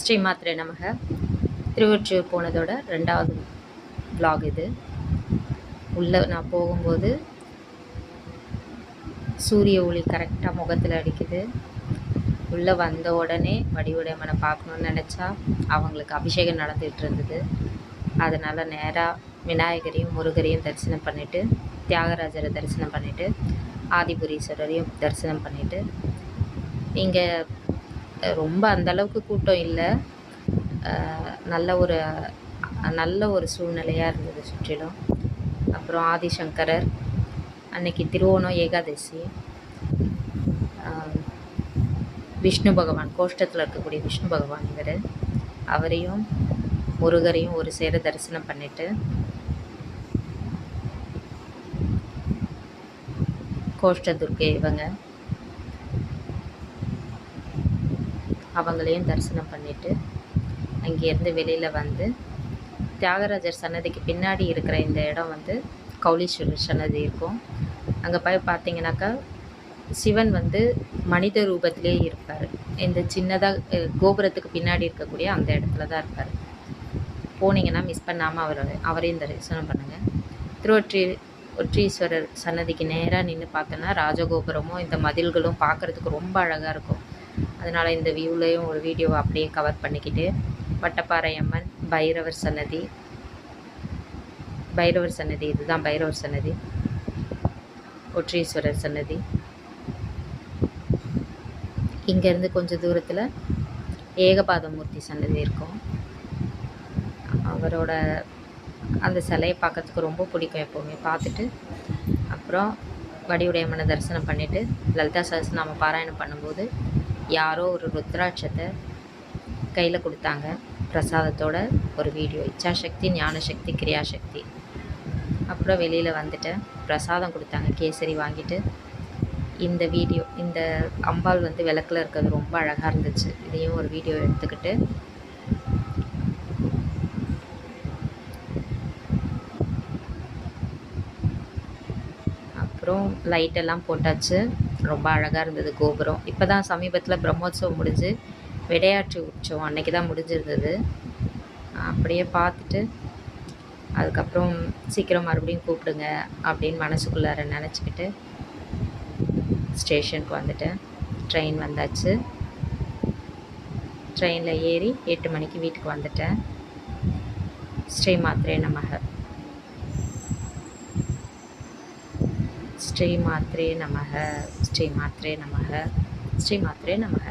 ஸ்ரீ மாத்ரே நமக. திருவொற்றியூர் போனதோட 2வது vlog இது. உள்ளே நான் போகும்போது சூரிய ஒளி கரெக்டாக முகத்தில் அடிக்குது. உள்ளே வந்த உடனே வடிவுடையம்மனை பார்க்கணுன்னு நினச்சா அவங்களுக்கு அபிஷேகம் நடந்துகிட்டு இருந்தது. அதனால் நேராக விநாயகரையும் முருகரையும் தரிசனம் பண்ணிவிட்டு, தியாகராஜரை தரிசனம் பண்ணிவிட்டு, ஆதிபுரீஸ்வரரையும் தரிசனம் பண்ணிவிட்டு, இங்கே ரொம்ப அந்தளவுக்கு கூட்டம் இல்லை. நல்ல ஒரு சூழ்நிலையாக இருந்தது சுற்றிலும். அப்புறம் ஆதிசங்கரர் அன்னைக்கு திருவோணம் ஏகாதசி, விஷ்ணு பகவான் கோஷ்டத்தில் இருக்கக்கூடிய விஷ்ணு பகவான் அவரையும் முருகரையும் ஒரு சேர தரிசனம் பண்ணிவிட்டு, கோஷ்ட துர்க்கை அவங்களையும் தரிசனம் பண்ணிவிட்டு அங்கேருந்து வெளியில் வந்து தியாகராஜர் சன்னதிக்கு பின்னாடி இருக்கிற இந்த இடம் கௌலீஸ்வரர் சன்னதி இருக்கும். அங்கே போய் பார்த்தீங்கன்னாக்கா சிவன் மனித ரூபத்திலே இருப்பார். இந்த சின்னதாக கோபுரத்துக்கு பின்னாடி இருக்கக்கூடிய அந்த இடத்துல தான் இருப்பார். போனீங்கன்னா மிஸ் பண்ணாமல் அவரையும் தரிசனம் பண்ணுங்கள். ஒற்றீஸ்வரர் சன்னதிக்கு நேராக நின்று பார்த்தோன்னா ராஜகோபுரமும் இந்த மதில்களும் பார்க்குறதுக்கு ரொம்ப அழகாக இருக்கும். அதனால் இந்த வியூலையும் ஒரு வீடியோவை அப்படியே கவர் பண்ணிக்கிட்டு, வட்டப்பாறை அம்மன், பைரவர் சன்னதி இதுதான் பைரவர் சன்னதி, ஒற்றீஸ்வரர் சன்னதி. இங்கேருந்து கொஞ்சம் தூரத்தில் ஏகபாதமூர்த்தி சன்னதி இருக்கும். அவரோட அந்த சிலையை பார்க்கறதுக்கு ரொம்ப பிடிக்கும். எப்போவுமே பார்த்துட்டு அப்புறம் வடிவுடையம்மனை தரிசனம் பண்ணிவிட்டு, லலிதா சஹஸ்ரநாம பாராயணம் பண்ணும்போது யாரோ ஒரு ருத்ராட்சத்தை கையில் கொடுத்தாங்க பிரசாதத்தோட ஒரு வீடியோ. இச்சாசக்தி, ஞானசக்தி, கிரியாசக்தி. அப்புறம் வெளியில் வந்துட்டேன். பிரசாதம் கொடுத்தாங்க, கேசரி வாங்கிட்டு இந்த அம்பாள் விளக்கில் இருக்கிறது ரொம்ப அழகாக இருந்துச்சு. இதையும் ஒரு வீடியோ எடுத்துக்கிட்டு அப்புறம் லைட்டெல்லாம் போட்டாச்சு. ரொம்ப அழகாக இருந்தது கோபுரம். இப்போ தான் சமீபத்தில் பிரம்மோற்சவம் முடிஞ்சு விடையாற்று உற்சவம் அன்றைக்கி தான் முடிஞ்சிருந்தது. அப்படியே பார்த்துட்டு அதுக்கப்புறம் சீக்கிரம் மறுபடியும் கூப்பிடுங்க அப்படின்னு மனசுக்குள்ளார நினச்சிக்கிட்டு ஸ்டேஷனுக்கு வந்துட்டேன். ட்ரெயின் வந்தாச்சு. ட்ரெயினில் ஏறி 8 மணிக்கு வீட்டுக்கு வந்துட்டேன். ஸ்ரீ மாத்ரே நமக. ஸ்ரீ மாத்ரே நமக. ஸ்ரீ மாத்ரே நமக. ஸ்ரீ மாத்ரே நமக.